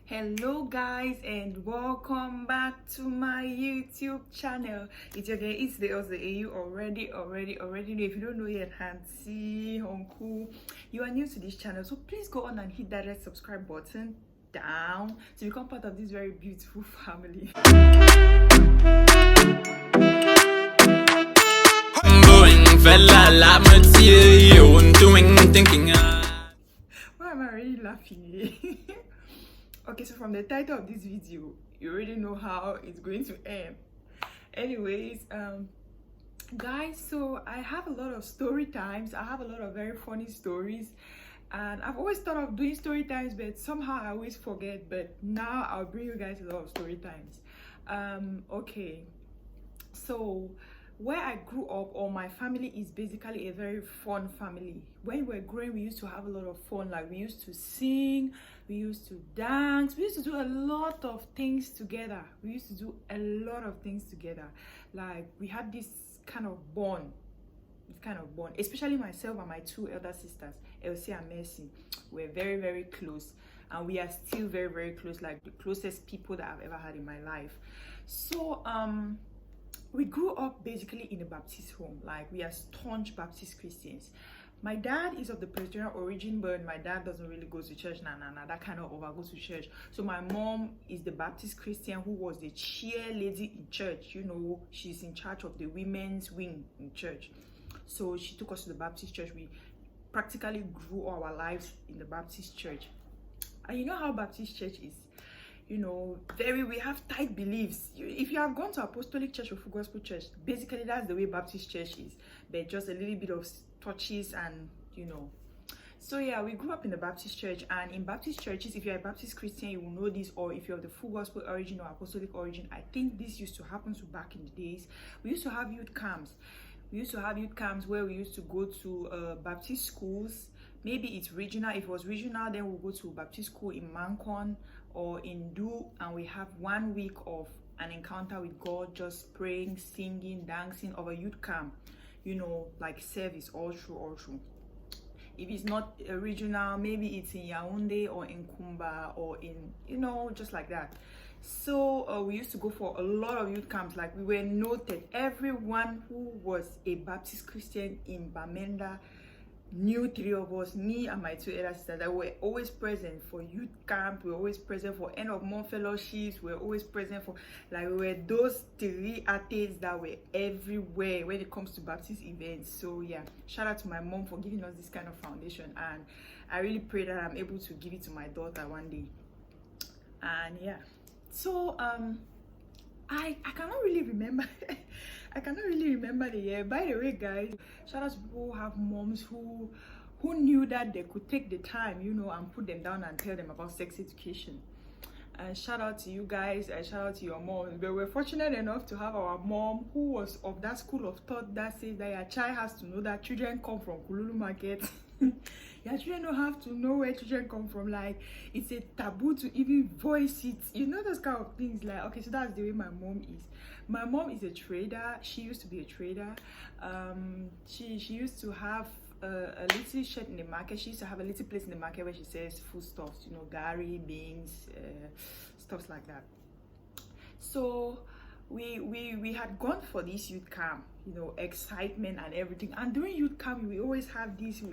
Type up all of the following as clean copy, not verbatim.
Hello guys and welcome back to my YouTube channel. It's your girl, it's the also you already know. If you don't know yet, Hansi, Honku, you are new to this channel, so please go on and hit that red subscribe button down to become part of this very beautiful family. Why am I really laughing? Okay, so from the title of this video, you already know how it's going to end. Anyways, guys, so I have a lot of story times. I have a lot of very funny stories, and I've always thought of doing story times, but somehow I always forget. But now I'll bring you guys a lot of story times. Okay, so where I grew up, or my family, is basically a very fun family. When we were growing, we used to have a lot of fun. Like, we used to sing, we used to dance, we used to do a lot of things together. Like, we had this kind of bond, especially myself and my two elder sisters, Elsie and Mercy. We're very, very close, and we are still very, very close, like the closest people that I've ever had in my life. So we grew up basically in a Baptist home. Like, we are staunch Baptist Christians. My dad is of the Presbyterian origin, but my dad doesn't really go to church. That kind of over goes to church. So my mom is the Baptist Christian who was the cheerleader in church. You know, she's in charge of the women's wing in church. So she took us to the Baptist church. We practically grew our lives in the Baptist church. And you know how Baptist church is. You know, we have tight beliefs. If you have gone to Apostolic Church or Full Gospel Church, basically that's the way Baptist church is, but just a little bit of touches, and you know. So yeah, we grew up in the Baptist church, and in Baptist churches, if you're a Baptist Christian, you will know this, or if you're of the Full Gospel origin or Apostolic origin, I think this used to happen to back in the days. We used to have youth camps. Where we used to go to Baptist schools. Maybe it's regional. If it was regional, then we'll go to Baptist school in Mancon or in Du, and we have 1 week of an encounter with God, just praying, singing, dancing, of a youth camp, you know, like service all through. If it's not a regional, maybe it's in Yaoundé or in Kumba or in, you know, just like that. So we used to go for a lot of youth camps. Like, we were noted. Everyone who was a Baptist Christian in Bamenda knew 3 of us, me and my 2 elder sisters, that were always present for youth camp. We were always present for end of month fellowships. We were always present for, like, we were those 3 athletes that were everywhere when it comes to Baptist events. So yeah, shout out to my mom for giving us this kind of foundation, and I really pray that I'm able to give it to my daughter one day. And yeah, so I cannot really remember I cannot really remember the year. By the way, guys, shout out to people who have moms who knew that they could take the time, you know, and put them down and tell them about sex education. And shout out to you guys, and shout out to your moms. But we're fortunate enough to have our mom who was of that school of thought that says that your child has to know that children come from Kululu Market. Your children don't have to know where children come from. Like, it's a taboo to even voice it. You know, those kind of things. Like, okay, so that's the way my mom is. My mom is a trader. She used to be a trader. She used to have a little shop in the market. She used to have a little place in the market where she sells foodstuffs, you know, gari, beans, stuff like that. So we had gone for this youth camp, you know, excitement and everything. And during youth camp, we always have this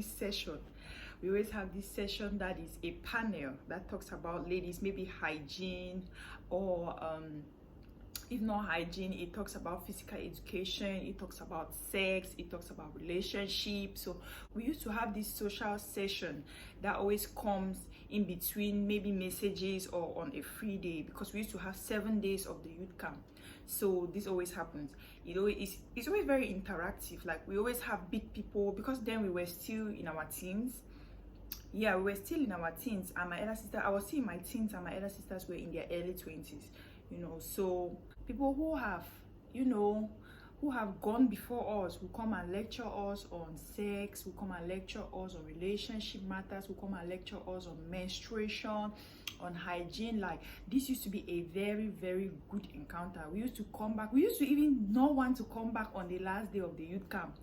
session. We always have this session that is a panel that talks about ladies, maybe hygiene, or if not hygiene, it talks about physical education, it talks about sex, it talks about relationships. So we used to have this social session that always comes in between maybe messages or on a free day, because we used to have 7 days of the youth camp. So this always happens. It's always very interactive. Like, we always have big people, because then we were still in our teens. Yeah, we were still in our teens, and my elder sister, I was still in my teens, and my elder sisters were in their early 20s, you know. So people who have, you know, who have gone before us will come and lecture us on sex, will come and lecture us on relationship matters, will come and lecture us on menstruation, on hygiene. Like, this used to be a very, very good encounter. We used to come back. We used to even not want to come back on the last day of the youth camp.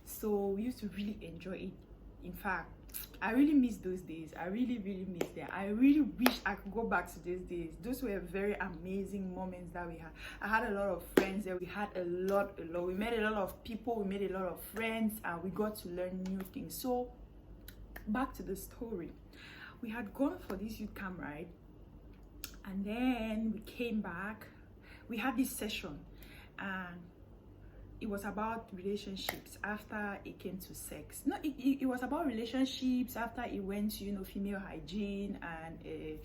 So we used to really enjoy it. In fact, I really miss those days. I really, really miss them. I really wish I could go back to those days. Those were very amazing moments that we had. I had a lot of friends there. We had a lot. We met a lot of people. We made a lot of friends, and we got to learn new things. So, back to the story. We had gone for this youth camp, right? And then we came back. We had this session, and it was about relationships after it came to sex. No, it was about relationships after it went to, you know, female hygiene and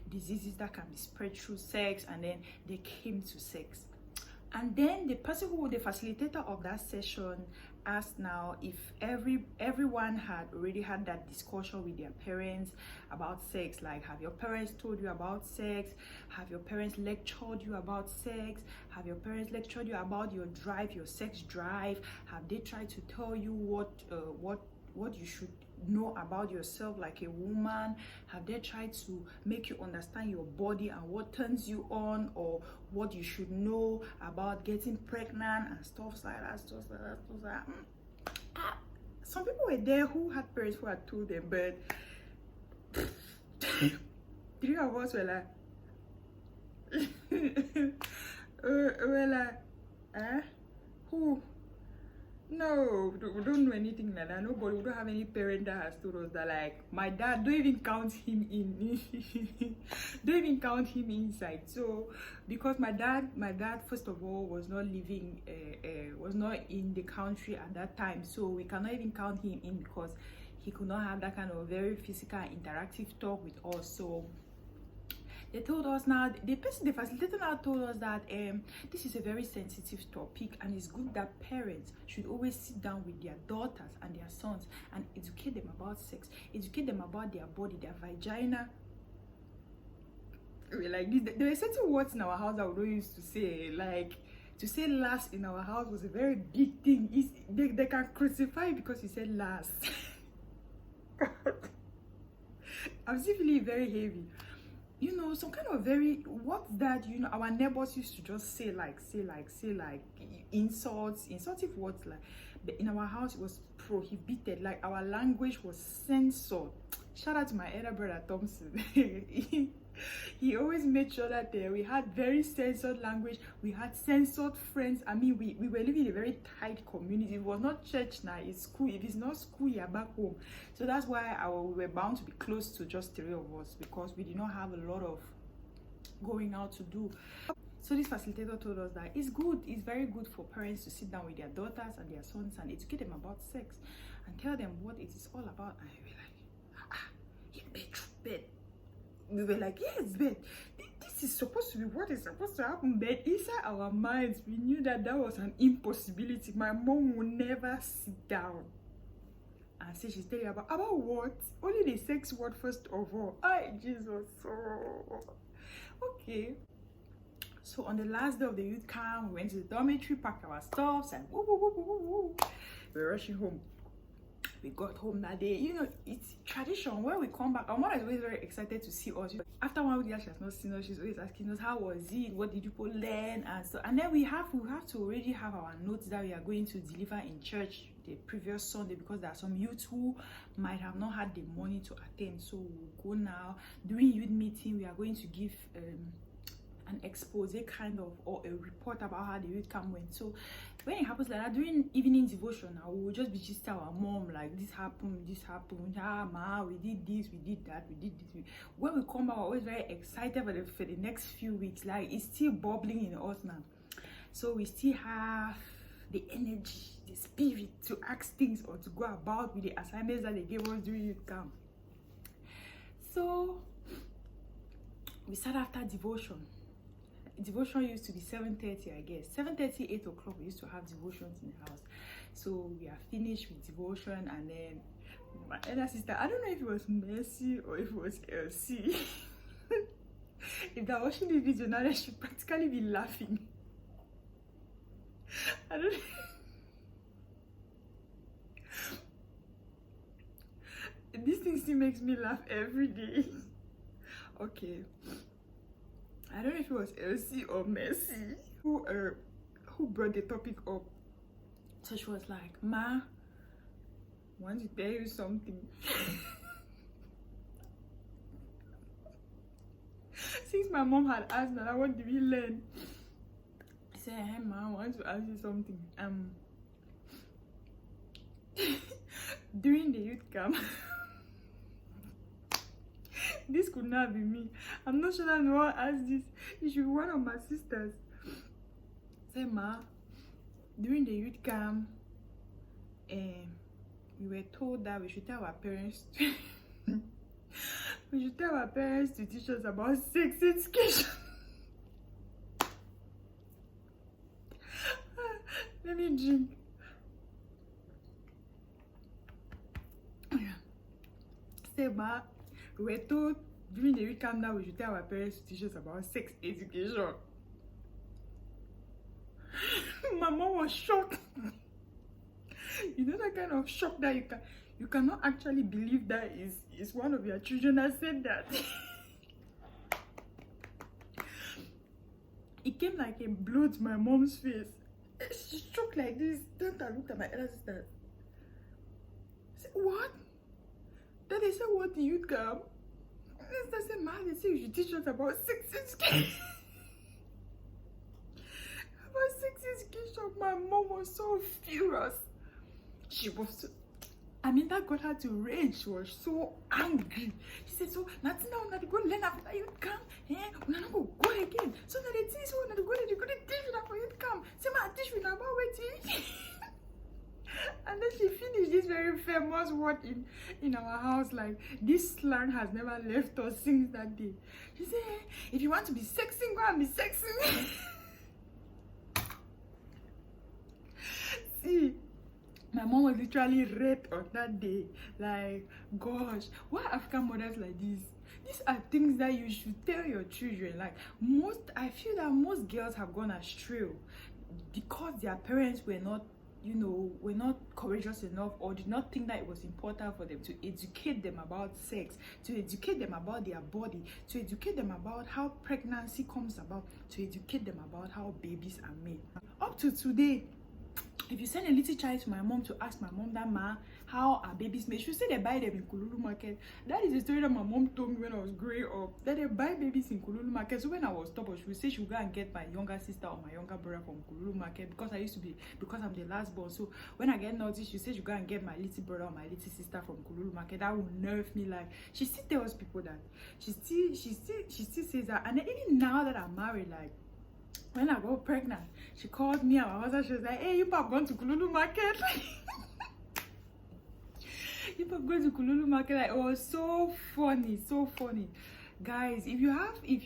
diseases that can be spread through sex, and then they came to sex. And then the person who was the facilitator of that session asked now if everyone had already had that discussion with their parents about sex. Like, have your parents told you about sex? Have your parents lectured you about sex? Have your parents lectured you about your drive, your sex drive? Have they tried to tell you what you should know about yourself like a woman? Have they tried to make you understand your body and what turns you on, or what you should know about getting pregnant and stuff like that? Some people were there who had parents who had told them, but three of us were like who? No, we don't know anything like that. Nobody, we don't have any parent that has told us that. Like, my dad, don't even count him in. Don't even count him inside. So, because my dad first of all was not living, was not in the country at that time. So we cannot even count him in, because he could not have that kind of very physical, interactive talk with us. So they told us now, the facilitator now told us that this is a very sensitive topic, and it's good that parents should always sit down with their daughters and their sons and educate them about sex, educate them about their body, their vagina. Like this, there were certain words in our house that we don't used to say. Like, to say last in our house was a very big thing. They can crucify you because you said last. I'm still feeling very heavy. You know, some kind of very, what's that? You know, our neighbors used to just say insultive words. Like, but in our house it was prohibited. Like, our language was censored. Shout out to my elder brother Thompson. He always made sure that we had very censored language. We had censored friends. I mean, we were living in a very tight community. It was not church now, it's school. If it's not school, you're back home. So that's why we were bound to be close to just three of us, because we did not have a lot of going out to do. So this facilitator told us that it's very good for parents to sit down with their daughters and their sons and educate them about sex and tell them what it is all about. And we were like, bed. We were like, yes, but this is supposed to be what is supposed to happen. But inside our minds, we knew that was an impossibility. My mom would never sit down and say she's telling you about what? Only the sex word first of all. Ay, Jesus. Oh. Okay. So on the last day of the youth camp, we went to the dormitory, packed our stuffs, and we were rushing home. We got home that day. You know, it's tradition. When we come back, our mother is always very excited to see us. After 1 week that she has not seen us, she's always asking us, how was it? What did you learn? And so, and then we have to already have our notes that we are going to deliver in church the previous Sunday, because there are some youths who might have not had the money to attend. So we'll go now. During youth meeting, we are going to give an expose kind of, or a report about how the youth camp went. So when it happens like that, during evening devotion, I will just be just tell our mom, like, this happened, ma, we did this, we did that, we did this. When we come back, we're always very excited for the next few weeks. Like, it's still bubbling in us now. So we still have the energy, the spirit to ask things or to go about with the assignments that they gave us during youth camp. So we sat after devotion. Devotion used to be 7:30, I guess. 7:30, 8 o'clock, we used to have devotions in the house. So we are finished with devotion, and then my elder sister, I don't know if it was Mercy or if it was Elsie. If they're watching the video now, they should practically be laughing. I don't know. This thing still makes me laugh every day. Okay. I don't know if it was Elsie or Mercy who brought the topic up. So she was like, Ma, want to tell you something. Since my mom had asked that, what did we learn? I said, hey ma, I want to ask you something. During the youth camp, this could not be me. I'm not sure that no one asked this. It should be one of my sisters. Say ma, during the youth camp, we were told that we should tell our parents we should tell our parents to teach us about sex education. Let me drink. Say ma, we were told during the weekend that we should tell our parents to teach us about sex education. My mom was shocked. You know that kind of shock that you cannot actually believe that is one of your children that said that. It came like a blow to my mom's face. She shocked like this. Then I looked at my elder sister. I said, what? Then they said, what do you come? I said, man, they say you should teach us about sex education. About sex education. My mom was so furious. She was so, I mean, that got her to rage. She was so angry. She said, so nothing now, not go learn after you come. We're not go again. So that they teach you, not go, they're going to teach you after you come. Say, ma, teach you about waiting. And then she finished this very famous word in our house. Like, this slang has never left us since that day. She said, if you want to be sexing, go and be sexing. See, my mom was literally red on that day. Like, gosh, why African mothers like this? These are things that you should tell your children. Like, I feel that most girls have gone astray because their parents were not, were not courageous enough, or did not think that it was important for them to educate them about sex, to educate them about their body, to educate them about how pregnancy comes about, to educate them about how babies are made. Up to today, if you send a little child to my mom to ask my mom that ma, how are babies made, she will say they buy them in Kululu Market. That is the story that my mom told me when I was growing up, that they buy babies in Kululu Market. So when I was stubborn, she would say she would go and get my younger sister or my younger brother from Kululu Market, because I'm the last born. So when I get naughty, she says she go and get my little brother or my little sister from Kululu Market. That will nerve me. Like, she still tells people that. She still says that. And then even now that I'm married, like, when I got pregnant, she called me and my husband. She was like, hey, you have gone to Kululu Market. You have gone to Kululu Market. Like, it was so funny, so funny. Guys, if you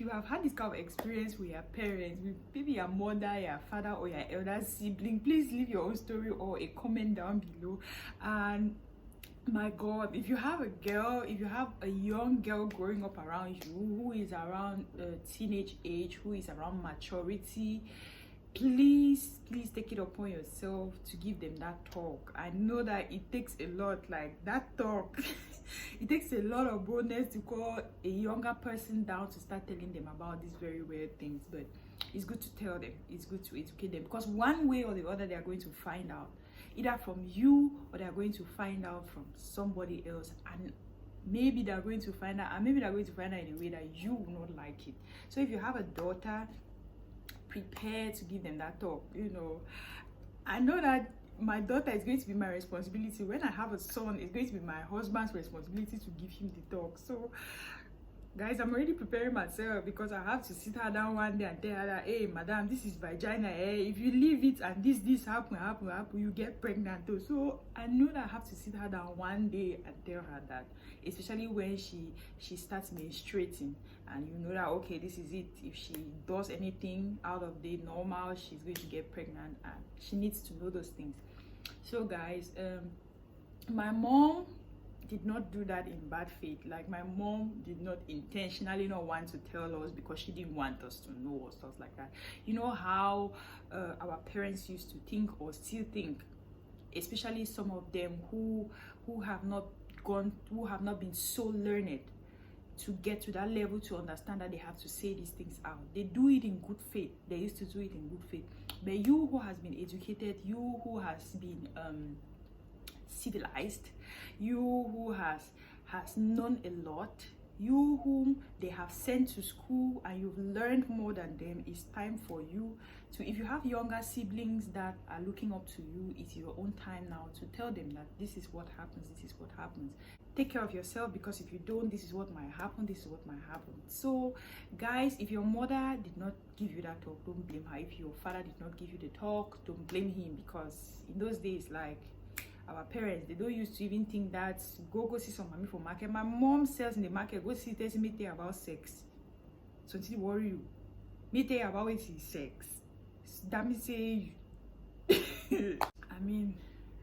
have had this kind of experience with your parents, with maybe your mother, your father, or your elder sibling, please leave your own story or a comment down below. And my God, if you have a young girl growing up around you who is around teenage age, who is around maturity, please take it upon yourself to give them that talk. I know that it takes a lot, like that talk. It takes a lot of boldness to call a younger person down to start telling them about these very weird things, but it's good to tell them, it's good to educate them, because one way or the other they are going to find out, either from you or they are going to find out from somebody else, and maybe they're going to find out, in a way that you will not like it. So if you have a daughter, prepare to give them that talk. I know that my daughter is going to be my responsibility. When I have a son, it's going to be my husband's responsibility to give him the talk. So guys, I'm already preparing myself, because I have to sit her down one day and tell her that, hey madam, this is vagina, if you leave it and this happen, you get pregnant too. So I know that I have to sit her down one day and tell her that, especially when she starts menstruating, and you know that, okay, this is it. If she does anything out of the normal, she's going to get pregnant, and she needs to know those things. So guys, my mom did not do that in bad faith. Like, my mom did not intentionally not want to tell us because she didn't want us to know or stuff like that. You know how our parents used to think or still think, especially some of them who have not been so learned to get to that level to understand that they have to say these things out. They do it in good faith. They used to do it in good faith. But you who has been educated, you who has been civilized, you who has known a lot, you whom they have sent to school and you've learned more than them. It's time for you to, if you have younger siblings that are looking up to you, it's your own time now to tell them that this is what happens, this is what happens. Take care of yourself, because if you don't, this is what might happen, this is what might happen. So guys, if your mother did not give you that talk, don't blame her. If your father did not give you the talk, don't blame him, because in those days, like, our parents, they don't used to even think that go see some mommy for market. My mom sells in the market, go see tell me about sex. So until worry you, me tell you about it is sex. That me say I mean,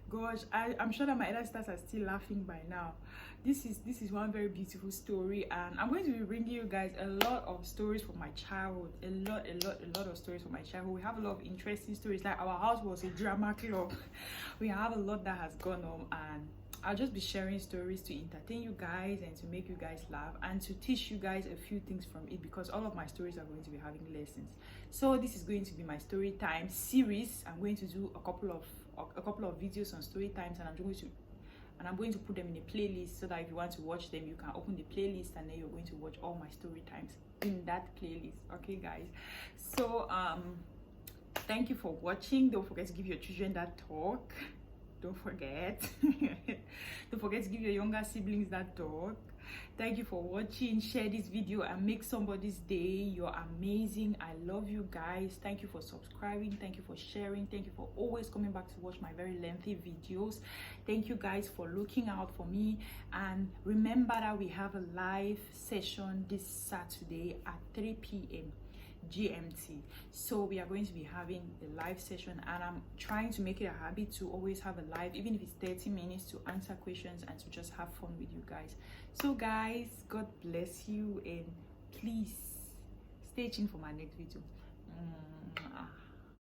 gosh, I'm sure that my elder sisters are still laughing by now. This is one very beautiful story, and I'm going to be bringing you guys a lot of stories from my childhood. A lot of stories from my childhood. We have a lot of interesting stories. Like, our house was a drama club. We have a lot that has gone on, and I'll just be sharing stories to entertain you guys and to make you guys laugh and to teach you guys a few things from it, because all of my stories are going to be having lessons. So this is going to be my story time series. I'm going to do a couple of videos on story times, and I'm going to put them in a playlist, so that if you want to watch them, you can open the playlist and then you're going to watch all my story times in that playlist. Okay guys, so thank you for watching. Don't forget to give your children that talk. Don't forget. Don't forget to give your younger siblings that talk. Thank you for watching. Share this video and make somebody's day. You're amazing. I love you guys. Thank you for subscribing. Thank you for sharing. Thank you for always coming back to watch my very lengthy videos. Thank you guys for looking out for me. And remember that we have a live session this Saturday at 3 p.m. GMT. So we are going to be having a live session, and I'm trying to make it a habit to always have a live, even if it's 30 minutes, to answer questions and to just have fun with you guys. So guys, God bless you, and please stay tuned for my next video.